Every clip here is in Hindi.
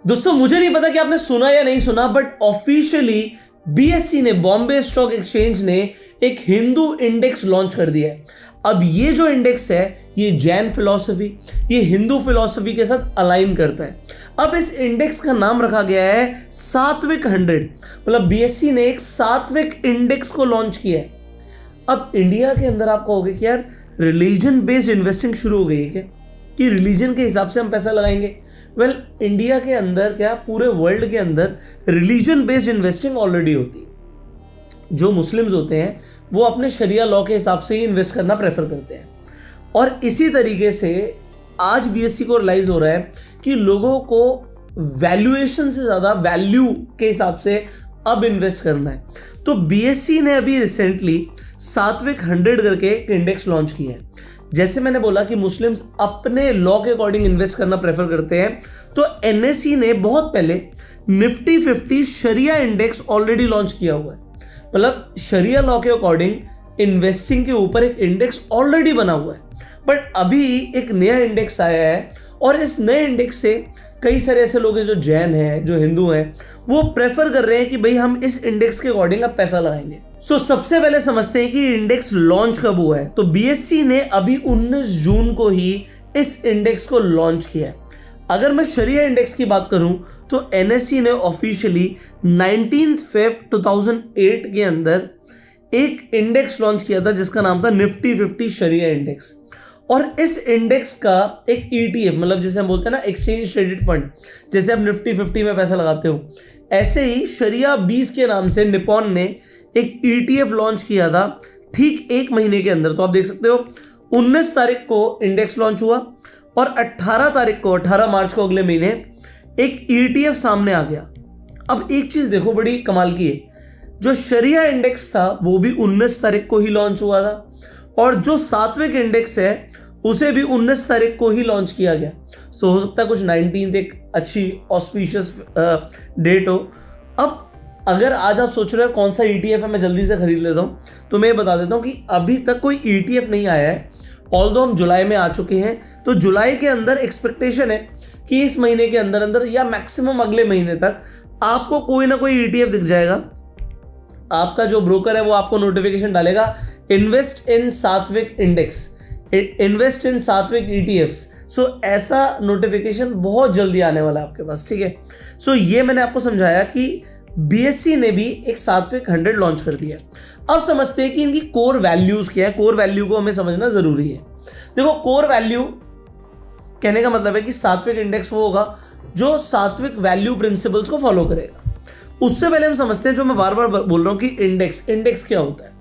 दोस्तों मुझे नहीं पता कि आपने सुना या नहीं सुना, बट ऑफिशियली बीएसई ने, बॉम्बे स्टॉक एक्सचेंज ने एक हिंदू इंडेक्स लॉन्च कर दिया है। अब ये जो इंडेक्स है ये जैन फिलॉसफी, ये हिंदू फिलॉसफी के साथ अलाइन करता है। अब इस इंडेक्स का नाम रखा गया है सात्विक 100, मतलब बीएसई ने एक सात्विक इंडेक्स को लॉन्च किया है। अब इंडिया के अंदर आप कहोगे कि यार रिलीजन बेस्ड इन्वेस्टिंग शुरू हो गई है क्या, कि रिलीजन के हिसाब से हम पैसा लगाएंगे? वेल, इंडिया के अंदर क्या पूरे वर्ल्ड के अंदर रिलीजन बेस्ड इन्वेस्टिंग ऑलरेडी होती है। जो मुस्लिम्स होते हैं वो अपने शरिया लॉ के हिसाब से ही इन्वेस्ट करना प्रेफर करते हैं। और इसी तरीके से आज बीएसई को रियलाइज हो रहा है कि लोगों को वैल्यूएशन से ज़्यादा वैल्यू के हिसाब से अब इन्वेस्ट करना है। तो बीएसई ने अभी रिसेंटली सात्विक 100 करके एक इंडेक्स लॉन्च किया है। जैसे मैंने बोला कि मुस्लिम्स अपने लॉ के अकॉर्डिंग इन्वेस्ट करना प्रेफर करते हैं, तो एनएसई ने बहुत पहले निफ्टी 50 शरिया इंडेक्स ऑलरेडी लॉन्च किया हुआ है। मतलब शरिया लॉ के अकॉर्डिंग इन्वेस्टिंग के ऊपर एक इंडेक्स ऑलरेडी बना हुआ है, बट अभी एक नया इंडेक्स आया है और इस नए इंडेक्स से कई सारे ऐसे लोग हैं जो जैन हैं, जो हिंदू हैं, वो प्रेफर कर रहे हैं कि भाई हम इस इंडेक्स के अकॉर्डिंग अब पैसा लगाएंगे। सबसे पहले समझते हैं कि इंडेक्स लॉन्च कब हुआ है। तो बीएसई ने अभी 19 जून को ही इस इंडेक्स को लॉन्च किया है। अगर मैं शरिया इंडेक्स की बात करूं तो एनएसई ने ऑफिशियली 19 फेब 2008 के अंदर एक इंडेक्स लॉन्च किया था जिसका नाम था निफ्टी 50 शरिया इंडेक्स। और इस इंडेक्स का एक ETF, मतलब जैसे हम बोलते हैं ना एक्सचेंज ट्रेडेड फंड, जैसे आप निफ्टी 50 में पैसा लगाते हो, ऐसे ही शरिया 20 के नाम से निपॉन ने एक ETF लॉन्च किया था ठीक एक महीने के अंदर। तो आप देख सकते हो 19 तारीख को इंडेक्स लॉन्च हुआ और 18 तारीख को, 18 मार्च को अगले महीने एक ETF सामने आ गया। अब एक चीज देखो बड़ी कमाल की है, जो शरिया इंडेक्स था वो भी 19 तारीख को ही लॉन्च हुआ था और जो सात्विक इंडेक्स है उसे भी 19 तारीख को ही लॉन्च किया गया। हो सकता है कुछ 19th एक अच्छी ऑस्पिशियस डेट हो। अब अगर आज आप सोच रहे हो कौन सा ETF है मैं जल्दी से खरीद लेता हूँ, तो मैं बता देता हूँ कि अभी तक कोई ETF नहीं आया है। ऑल्दो हम जुलाई में आ चुके हैं, तो जुलाई के अंदर एक्सपेक्टेशन है कि इस महीने के अंदर अंदर या मैक्सिमम अगले महीने तक आपको कोई ना कोई ETF दिख जाएगा। आपका जो ब्रोकर है वो आपको नोटिफिकेशन डालेगा, इन्वेस्ट इन सात्विक इंडेक्स, इन्वेस्ट इन सात्विक ETFs। ऐसा नोटिफिकेशन बहुत जल्दी आने वाला है आपके पास, ठीक है। ये मैंने आपको समझाया कि बीएसई ने भी एक सात्विक 100 लॉन्च कर दिया। अब समझते हैं कि इनकी कोर वैल्यूज क्या है। कोर वैल्यू को हमें समझना जरूरी है। देखो, कोर वैल्यू कहने का मतलब है कि सात्विक इंडेक्स वो होगा जो सात्विक वैल्यू प्रिंसिपल्स को फॉलो करेगा। उससे पहले हम समझते हैं, जो मैं बार बार बोल रहा हूं कि इंडेक्स क्या होता है।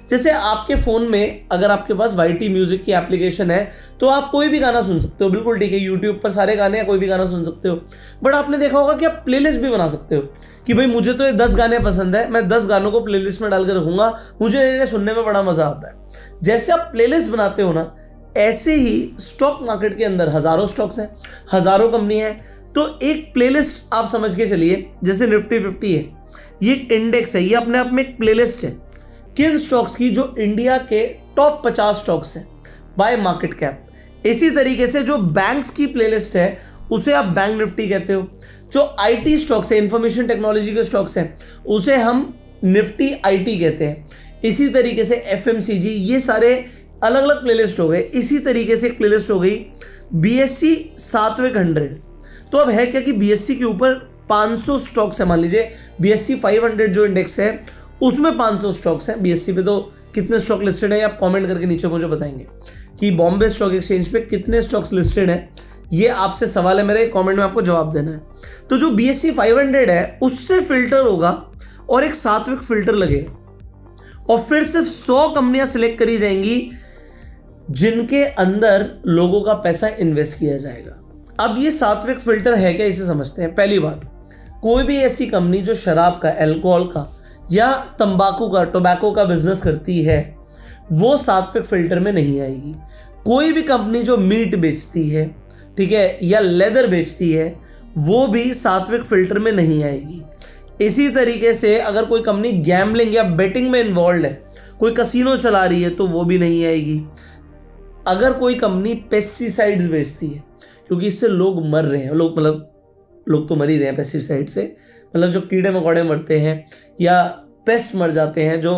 जैसे आपके फोन में अगर आपके पास YT म्यूजिक की एप्लीकेशन है तो आप कोई भी गाना सुन सकते हो, बिल्कुल ठीक है, यूट्यूब पर सारे गाने या कोई भी गाना सुन सकते हो। बट आपने देखा होगा कि आप प्लेलिस्ट भी बना सकते हो कि भाई मुझे तो ये 10 गाने पसंद है, मैं 10 गानों को प्लेलिस्ट में डाल के रखूंगा, मुझे इन्हें सुनने में बड़ा मजा आता है। जैसे आप प्लेलिस्ट बनाते हो ना, ऐसे ही स्टॉक मार्केट के अंदर हजारों स्टॉक्स हैं, हजारों कंपनी है। तो एक प्लेलिस्ट आप समझ के चलिए, जैसे निफ्टी 50 है, ये एक इंडेक्स है, ये अपने आप में एक प्लेलिस्ट है किन स्टॉक्स की, जो इंडिया के टॉप 50 स्टॉक्स हैं बाय मार्केट कैप। इसी तरीके से जो बैंक्स की प्लेलिस्ट है उसे आप बैंक निफ्टी कहते हो। जो IT स्टॉक्स है, इंफॉर्मेशन टेक्नोलॉजी के स्टॉक्स हैं, उसे हम निफ्टी IT कहते हैं। इसी तरीके से FMCG, ये सारे अलग अलग प्लेलिस्ट हो गए। इसी तरीके से एक प्लेलिस्ट हो गई BSE सात्विक 100। तो अब है क्या कि BSE के ऊपर 500 स्टॉक्स है। मान लीजिए BSE 500 जो इंडेक्स है उसमें 500 स्टॉक्स हैं। BSE पे तो कितने स्टॉक लिस्टेड है आप कमेंट करके नीचे मुझे बताएंगे कि बॉम्बे स्टॉक एक्सचेंज पे कितने स्टॉक्स लिस्टेड हैं। ये आपसे सवाल है मेरे, कमेंट में आपको जवाब देना है। तो जो BSE 500 है उससे फिल्टर होगा और एक सात्विक फिल्टर लगेगा और फिर सिर्फ 100 कंपनियां सिलेक्ट करी जाएंगी जिनके अंदर लोगों का पैसा इन्वेस्ट किया जाएगा। अब ये सात्विक फिल्टर है क्या, इसे समझते हैं। पहली बात, कोई भी ऐसी कंपनी जो शराब का, अल्कोहल का या तंबाकू का, टोबैको का बिजनेस करती है वो सात्विक फिल्टर में नहीं आएगी। कोई भी कंपनी जो मीट बेचती है, ठीक है, या लेदर बेचती है, वो भी सात्विक फिल्टर में नहीं आएगी। इसी तरीके से अगर कोई कंपनी गैम्बलिंग या बेटिंग में इन्वॉल्व है, कोई कसिनो चला रही है, तो वो भी नहीं आएगी। अगर कोई कंपनी पेस्टिसाइड्स बेचती है, क्योंकि इससे लोग मर रहे हैं, लोग मतलब लोग तो मर ही रहे हैं पेस्टिसाइड से, मतलब जो कीड़े मकोड़े मरते हैं या पेस्ट मर जाते हैं, जो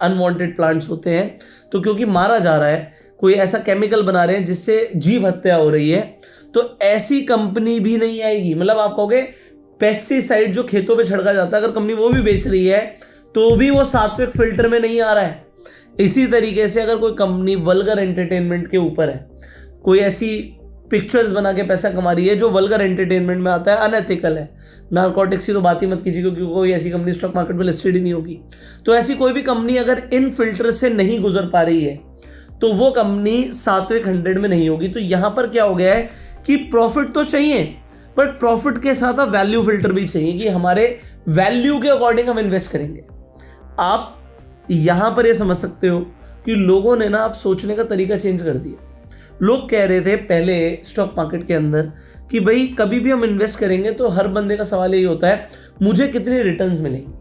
अनवांटेड प्लांट्स होते हैं, तो क्योंकि मारा जा रहा है, कोई ऐसा केमिकल बना रहे हैं जिससे जीव हत्या हो रही है, तो ऐसी कंपनी भी नहीं आएगी। मतलब आप कहोगे पेस्टिसाइड जो खेतों पे छिड़का जाता है, अगर कंपनी वो भी बेच रही है तो भी वो सात्विक फिल्टर में नहीं आ रहा है। इसी तरीके से अगर कोई कंपनी वल्गर एंटरटेनमेंट के ऊपर है, कोई ऐसी पिक्चर्स बना के पैसा कमा रही है जो वल्गर एंटरटेनमेंट में आता है, अनएथिकल है, नारकोटिक्स की तो बात ही मत कीजिए क्योंकि कोई ऐसी कंपनी स्टॉक मार्केट में लिस्टेड ही नहीं होगी। तो ऐसी कोई भी कंपनी अगर इन फिल्टर से नहीं गुजर पा रही है तो वो कंपनी सात्विक 100 में नहीं होगी। तो यहां पर क्या हो गया है कि प्रॉफिट तो चाहिए, बट प्रॉफिट के साथ अब वैल्यू फिल्टर भी चाहिए कि हमारे वैल्यू के अकॉर्डिंग हम इन्वेस्ट करेंगे। आप यहां पर ये समझ सकते हो कि लोगों ने ना अब सोचने का तरीका चेंज कर दिया। लोग कह रहे थे पहले स्टॉक मार्केट के अंदर कि भाई कभी भी हम इन्वेस्ट करेंगे तो हर बंदे का सवाल यही होता है मुझे कितने रिटर्न्स मिलेंगे।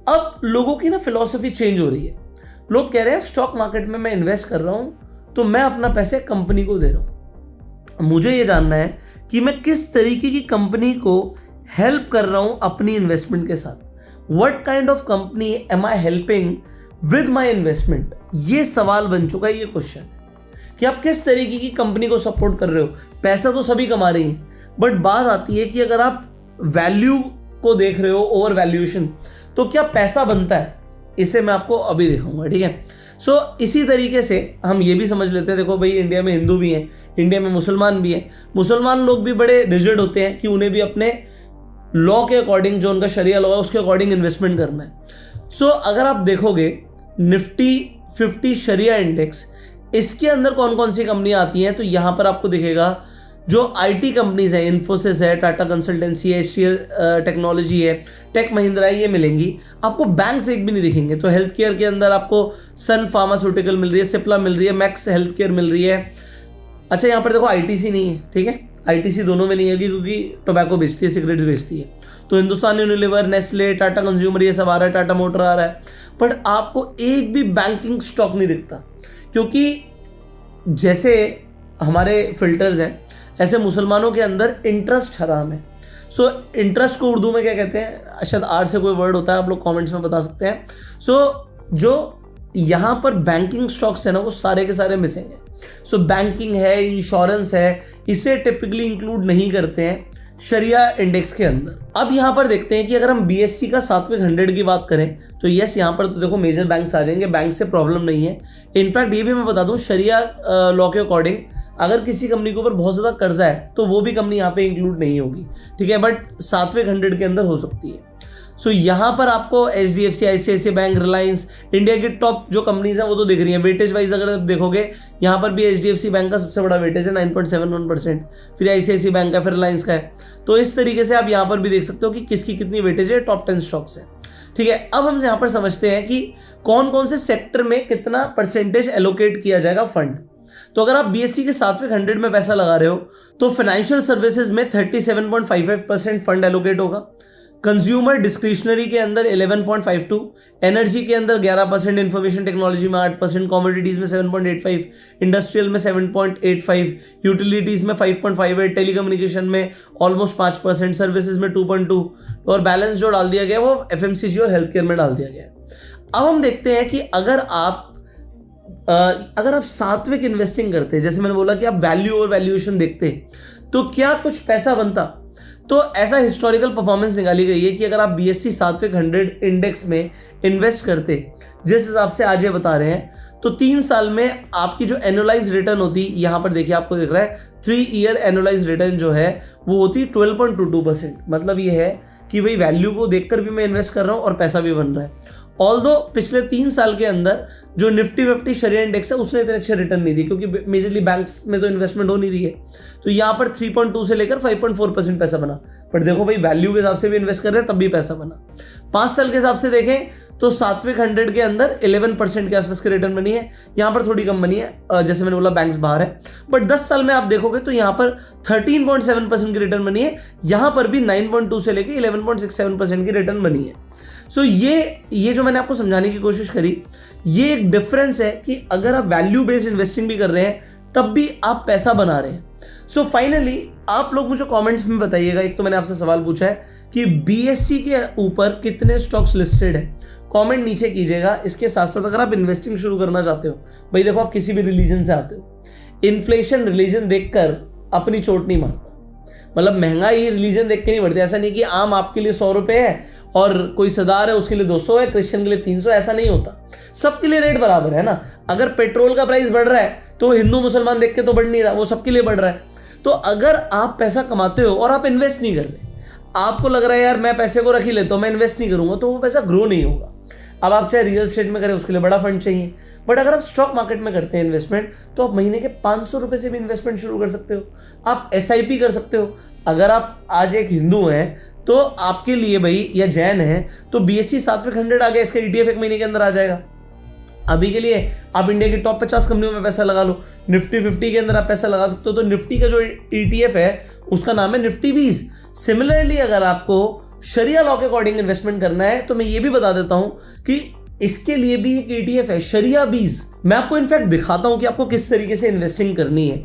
अब लोगों की ना फिलॉसफी चेंज हो रही है। लोग कह रहे हैं स्टॉक मार्केट में मैं इन्वेस्ट कर रहा हूं तो मैं अपना पैसे कंपनी को दे रहा हूं, मुझे ये जानना है कि मैं किस तरीके की कंपनी को हेल्प कर रहा हूं अपनी इन्वेस्टमेंट के साथ। What kind of company am I helping with my investment, ये सवाल बन चुका है, ये क्वेश्चन है कि आप किस तरीके की कंपनी को सपोर्ट कर रहे हो। पैसा तो सभी कमा रही है, बट बात आती है कि अगर आप वैल्यू को देख रहे हो ओवर वैल्यूएशन, तो क्या पैसा बनता है, इसे मैं आपको अभी दिखाऊंगा, ठीक है। सो इसी तरीके से हम ये भी समझ लेते हैं, देखो भाई इंडिया में हिंदू भी हैं, इंडिया में मुसलमान भी हैं। मुसलमान लोग भी बड़े रिजिड होते हैं कि उन्हें भी अपने लॉ के अकॉर्डिंग, जो उनका शरिया लॉ है उसके अकॉर्डिंग इन्वेस्टमेंट करना है। सो अगर आप देखोगे निफ्टी 50 शरिया इंडेक्स, इसके अंदर कौन कौन सी कंपनियां आती हैं, तो यहां पर आपको दिखेगा जो आईटी कंपनीज है, इन्फोसिस है, टाटा कंसल्टेंसी है, एचसीएल टेक्नोलॉजी है, टेक महिंद्रा है, ये मिलेंगी। आपको बैंक्स एक भी नहीं दिखेंगे। तो हेल्थ केयर के अंदर आपको सन फार्मास्यूटिकल मिल रही है, सिप्ला मिल रही है, मैक्स हेल्थ केयर मिल रही है। अच्छा यहाँ पर देखो आईटीसी नहीं है, ठीक है, आईटीसी दोनों में नहीं होगी क्योंकि टोबैको बेचती है, सिगरेट्स बेचती है। तो Hindustan Unilever, Nestle, Tata consumer, ये सब आ रहा है, टाटा मोटर आ रहा है, बट आपको एक भी बैंकिंग स्टॉक नहीं दिखता क्योंकि जैसे हमारे फिल्टर्स हैं ऐसे मुसलमानों के अंदर इंटरेस्ट हराम है। सो इंटरेस्ट को उर्दू में क्या कहते हैं, शायद आर से कोई वर्ड होता है, आप लोग कमेंट्स में बता सकते हैं। सो जो यहाँ पर बैंकिंग स्टॉक्स है ना वो सारे के सारे मिसिंग है। सो बैंकिंग है, इंश्योरेंस है, इसे टिपिकली इंक्लूड नहीं करते हैं शरिया इंडेक्स के अंदर। अब यहाँ पर देखते हैं कि अगर हम बीएससी का सात्विक 100 की बात करें तो यस, यहाँ पर तो देखो मेजर बैंक्स आ जाएंगे, बैंक से प्रॉब्लम नहीं है। इनफैक्ट ये भी मैं बता दूं शरिया लॉ के अकॉर्डिंग अगर किसी कंपनी के ऊपर बहुत ज़्यादा कर्जा है तो वो भी कंपनी यहाँ पे इंक्लूड नहीं होगी, ठीक है, बट सात्विक 100 के अंदर हो सकती है। सो यहाँ पर आपको HDFC, ICICI bank, Reliance, India की टॉप जो कंपनीज हैं वो तो दिख रही हैं। वेटेज वाइज अगर आप देखोगे यहाँ पर भी एचडीएफसी बैंक का सबसे बड़ा वेटेज है 9.71%, फिर आईसीआईसीआई बैंक का, फिर रिलायंस का है। तो इस तरीके से आप यहाँ पर भी देख सकते हो कि किसकी कितनी वेटेज है, टॉप 10 स्टॉक्स है, ठीक है। अब हम यहाँ पर समझते हैं कि कौन कौन से सेक्टर में कितना परसेंटेज एलोकेट किया जाएगा फंड। तो अगर आप बीएससी के सात्विक 100 में पैसा लगा रहे हो तो फाइनेंशियल सर्विसेज में 37.55% फंड एलोकेट होगा, कंज्यूमर डिस्क्रिशनरी के अंदर 11.52, एनर्जी के अंदर 11%, इंफॉर्मेशन टेक्नोलॉजी में 8%, कमोडिटीज में 7.85, इंडस्ट्रियल में 7.85, यूटिलिटीज में 5.58, टेलीकम्युनिकेशन में ऑलमोस्ट 5%, सर्विसेज में 2.2 और बैलेंस जो डाल दिया गया वो एफएमसीजी और हेल्थ केयर में डाल दिया गया। अब हम देखते हैं कि अगर आप सात्विक इन्वेस्टिंग करते, जैसे मैंने बोला कि आप वैल्यू और वैल्यूएशन देखते तो क्या कुछ पैसा बनता। तो ऐसा हिस्टोरिकल परफॉर्मेंस निकाली गई है कि अगर आप बीएससी सात्विक 100 इंडेक्स में इन्वेस्ट करते जिस हिसाब से आज ये बता रहे हैं तो 3 साल में आपकी जो एनुअलाइज रिटर्न होती, यहाँ पर देखिए आपको दिख रहा है 3 ईयर एनुअलाइज रिटर्न जो है वो होती 12.22%। मतलब ये है कि भाई वैल्यू को देखकर भी मैं इन्वेस्ट कर रहा हूँ और पैसा भी बन रहा है। ऑल्दो पिछले 3 साल के अंदर जो निफ्टी 50 शरिया इंडेक्स है उसने इतने अच्छे रिटर्न नहीं दिए क्योंकि मेजरली बैंक्स में तो इन्वेस्टमेंट हो नहीं रही है। तो यहाँ पर 3.2 से लेकर 5.4% पैसा बना। पर देखो भाई वैल्यू के हिसाब से भी इन्वेस्ट कर रहे हैं तब भी पैसा बना। 5 साल के हिसाब से देखें तो सात्विक 100 के अंदर 11% के आसपास की रिटर्न बनी है। यहाँ पर थोड़ी कम बनी है, जैसे मैंने बोला बैंक्स बाहर है। बट 10 साल में आप देखोगे तो यहाँ पर 13.7% की रिटर्न बनी है, यहाँ पर भी 9.2 से लेकर 11.67% की रिटर्न बनी है। सो ये जो मैंने आपको समझाने की कोशिश करी, ये एक डिफरेंस है कि अगर आप वैल्यू बेस्ड इन्वेस्टिंग भी कर रहे हैं तब भी आप पैसा बना रहे हैं। सो फाइनली आप लोग मुझे कमेंट्स में बताइएगा, एक तो मैंने आपसे सवाल पूछा है कि बीएससी के ऊपर कितने स्टॉक्स लिस्टेड है, कमेंट नीचे कीजिएगा। इसके साथ साथ अगर आप इन्वेस्टिंग शुरू करना चाहते हो, भाई देखो आप किसी भी रिलीजन से आते हो, इन्फ्लेशन रिलीजन देखकर अपनी चोट नहीं मारता, मतलब महंगाई रिलीजन देख के नहीं बढ़ती। ऐसा नहीं कि आम आपके लिए 100 रुपए है और कोई सरदार है उसके लिए 200 है, क्रिश्चियन के लिए 300, ऐसा नहीं होता, सबके लिए रेट बराबर है ना। अगर पेट्रोल का प्राइस बढ़ रहा है तो हिंदू मुसलमान देख के तो बढ़ नहीं रहा, वो सबके लिए बढ़ रहा है। तो अगर आप पैसा कमाते हो और आप इन्वेस्ट नहीं कर रहे, आपको लग रहा है यार मैं पैसे को रख ही लेता हूँ, मैं इन्वेस्ट नहीं करूंगा, तो वो पैसा ग्रो नहीं होगा। अब आप चाहे रियल एस्टेट में करें उसके लिए बड़ा फंड चाहिए, बट अगर आप स्टॉक मार्केट में करते हैं इन्वेस्टमेंट, तो आप महीने के 500 रुपए से भी इन्वेस्टमेंट शुरू कर सकते हो। आप SIP कर सकते हो। अगर आप आज एक हिंदू हैं तो आपके लिए भाई, या जैन है तो BSE सात्विक 100 आ गया, इसका ETF एक महीने के अंदर आ जाएगा। अभी के लिए आप इंडिया की टॉप 50 कंपनियों में पैसा लगा लो, निफ्टी 50 के अंदर आप पैसा लगा सकते हो। तो निफ्टी का जो ETF है उसका नाम है निफ्टी 20। सिमिलरली अगर आपको शरिया लॉ के अकॉर्डिंग इन्वेस्टमेंट करना है तो मैं ये भी बता देता हूं कि इसके लिए भी एक ETF है शरिया 20। मैं आपको इनफैक्ट दिखाता हूं कि आपको किस तरीके से इन्वेस्टिंग करनी है।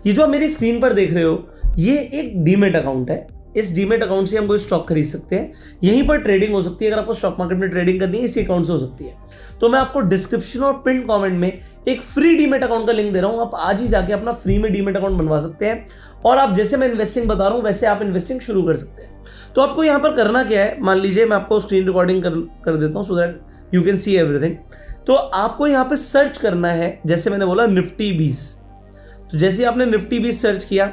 ये जो आप मेरी स्क्रीन पर देख रहे हो ये एक डीमेट अकाउंट है। इस डीमेट अकाउंट से हम कोई स्टॉक खरीद सकते हैं, यहीं पर ट्रेडिंग हो सकती है। अगर आपको स्टॉक मार्केट में ट्रेडिंग करनी है इसी अकाउंट से हो सकती है। तो मैं आपको डिस्क्रिप्शन और पिन कमेंट में एक फ्री डीमेट अकाउंट का लिंक दे रहा हूं, आप आज ही जाके अपना फ्री में डीमेट अकाउंट बनवा सकते हैं और आप जैसे मैं इन्वेस्टिंग बता रहा हूं वैसे आप इन्वेस्टिंग शुरू कर सकते हैं। तो आपको यहां पर करना क्या है, मान लीजिए मैं आपको स्क्रीन रिकॉर्डिंग कर देता हूं so that you can see everything. तो आपको यहां पे सर्च करना है, जैसे मैंने बोला निफ्टी 20। तो जैसे आपने निफ्टी 20 सर्च किया,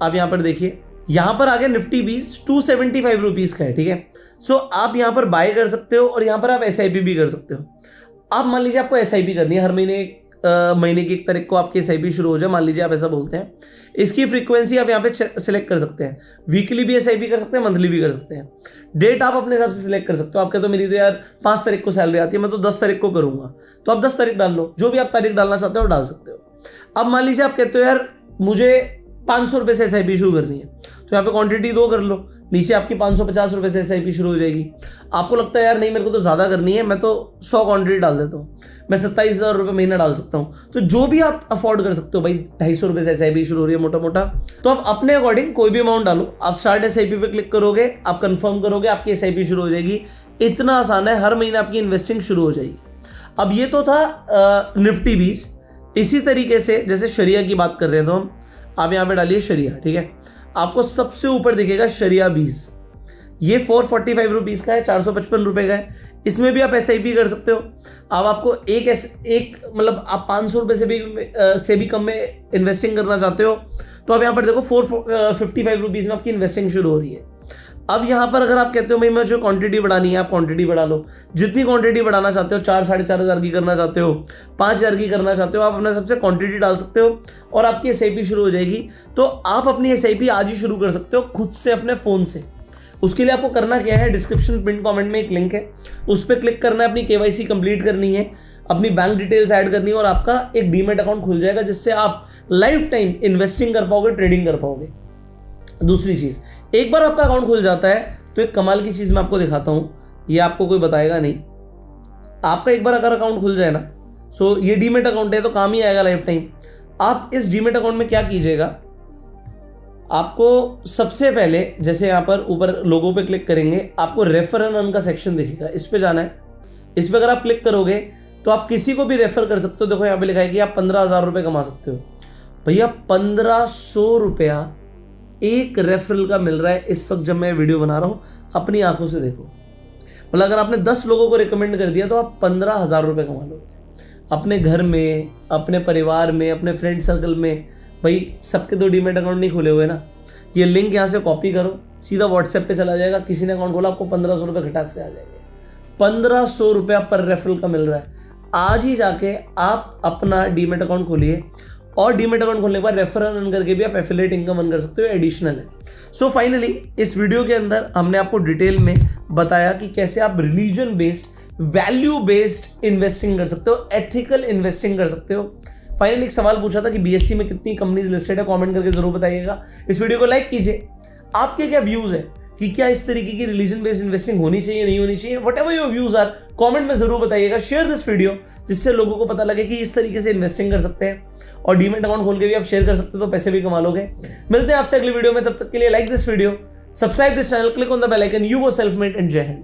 आप यहां पर देखिए यहां पर आ गया निफ्टी 20 275 रुपीज का है, ठीक है। सो आप यहां पर बाय कर सकते हो और यहां पर आप SIP भी कर सकते हो। आप मान लीजिए आपको SIP करनी है, हर महीने की 1 तारीख को आपकी SIP शुरू हो जाए, मान लीजिए आप ऐसा बोलते हैं। इसकी फ्रीक्वेंसी आप यहाँ पे सिलेक्ट कर सकते हैं, वीकली भी SIP कर सकते हैं, मंथली भी कर सकते हैं। डेट आप अपने हिसाब से सिलेक्ट कर सकते हो। आप कहते हो मेरी तो यार 5 तारीख को सैलरी आती है, मैं तो 10 तारीख को करूंगा, तो आप 10 तारीख डाल लो, जो भी आप तारीख डालना चाहते हो डाल सकते हो। अब मान लीजिए आप कहते हो यार मुझे 500 रुपये से SIP शुरू करनी है, तो यहाँ पे क्वांटिटी 2 कर लो, नीचे आपकी 550 रुपये से SIP शुरू हो जाएगी। आपको लगता है यार नहीं मेरे को तो ज़्यादा करनी है, मैं तो 100 क्वांटिटी डाल देता हूँ, मैं 27,000 रुपये महीना डाल सकता हूँ। तो जो भी आप अफोर्ड कर सकते हो, भाई 250 रुपये से SIP शुरू हो रही है मोटा मोटा, तो आप अपने अकॉर्डिंग कोई भी अमाउंट डालो। आप स्टार्ट SIP पे क्लिक करोगे, आप कंफर्म करोगे, आपकी SIP शुरू हो जाएगी। इतना आसान है, हर महीने आपकी इन्वेस्टिंग शुरू हो जाएगी। अब ये तो था निफ्टी 20। इसी तरीके से जैसे शरिया की बात कर रहे हैं तो हम, आप यहाँ पे डालिए शरिया, ठीक है। आपको सबसे ऊपर दिखेगा शरिया 20, ये 445 रुपीज़ का है, 455 रुपये का है। इसमें भी आप SIP कर सकते हो। अब आपको एक मतलब आप 500 रुपये से भी कम में इन्वेस्टिंग करना चाहते हो, तो आप यहाँ पर देखो 455 रुपीज़ में आपकी इन्वेस्टिंग शुरू हो रही है। अब यहाँ पर अगर आप कहते हो भाई मैं जो क्वांटिटी बढ़ानी है, आप क्वांटिटी बढ़ा लो, जितनी क्वांटिटी बढ़ाना चाहते हो, 4-4.5 की करना चाहते हो, 5,000 की करना चाहते हो, आप अपने सबसे क्वांटिटी डाल सकते हो और आपकी SIP शुरू हो जाएगी। तो आप अपनी SIP आज ही शुरू कर सकते हो खुद से अपने फ़ोन से। उसके लिए आपको करना क्या है, डिस्क्रिप्शन पिन कमेंट में एक लिंक है, उस पर क्लिक करना है, अपनी KYC कंप्लीट करनी है, अपनी बैंक डिटेल्स ऐड करनी है और आपका एक डीमेट अकाउंट खुल जाएगा, जिससे आप लाइफ टाइम इन्वेस्टिंग कर पाओगे, ट्रेडिंग कर पाओगे। दूसरी चीज़, एक बार आपका अकाउंट खुल जाता है तो एक कमाल की चीज़ मैं आपको दिखाता हूँ, ये आपको कोई बताएगा नहीं। आपका एक बार अगर अकाउंट खुल जाए ना, सो ये डीमेट अकाउंट है तो काम ही आएगा लाइफ टाइम। आप इस डीमेट अकाउंट में क्या कीजिएगा, आपको सबसे पहले जैसे यहाँ पर ऊपर लोगो पे क्लिक करेंगे, आपको रेफर एंड अर्न का सेक्शन दिखेगा, इस पे जाना है। इस पे अगर आप क्लिक करोगे तो आप किसी को भी रेफर कर सकते हो। देखो यहाँ पे लिखा है कि आप 15,000 रुपये कमा सकते हो। भैया 1500 रुपया एक रेफरल का मिल रहा है इस वक्त जब मैं वीडियो बना रहा हूँ, अपनी आंखों से देखो। मतलब अगर आपने 10 लोगों को रिकमेंड कर दिया तो आप 15,000 रुपये कमा लोगे अपने घर में, अपने परिवार में, अपने फ्रेंड सर्कल में। भाई सबके तो डीमेट अकाउंट नहीं खुले हुए ना। ये लिंक यहाँ से कॉपी करो, सीधा व्हाट्सएप पे चला जाएगा, किसी ने अकाउंट खोला आपको 1500 रुपये खटाक से आ जाएंगे। 1500 रुपया पर रेफरल का मिल रहा है। आज ही जाके आप अपना डीमेट अकाउंट खोलिए और डीमेट अकाउंट खोलने के बाद रेफर अर्न करके भी आप एफिलिएट इनकम अर्न कर सकते हो, एडिशनल है। सो फाइनली इस वीडियो के अंदर हमने आपको डिटेल में बताया कि कैसे आप religion based, value based investing कर सकते हो, एथिकल इन्वेस्टिंग कर सकते हो। फाइनली एक सवाल पूछा था कि BSE में कितनी कंपनीज लिस्टेड है, कमेंट करके जरूर बताइएगा। इस वीडियो को लाइक कीजिए। आपके क्या व्यूज है, कि क्या इस तरीके की रिलीजन बेस्ड इन्वेस्टिंग होनी चाहिए, नहीं होनी चाहिए। Whatever your views are, comment में जरूर बताइएगा। शेयर दिस वीडियो जिससे लोगों को पता लगे कि इस तरीके से इन्वेस्टिंग कर सकते हैं, और डीमैट अकाउंट खोल के भी आप शेयर कर सकते हो तो पैसे भी कमा लोगे। मिलते हैं आपसे अगली वीडियो में, तब तक के लिए like this video, subscribe this channel, click on the bell icon. You वो सेल्फ मेड एंड जय हिंद।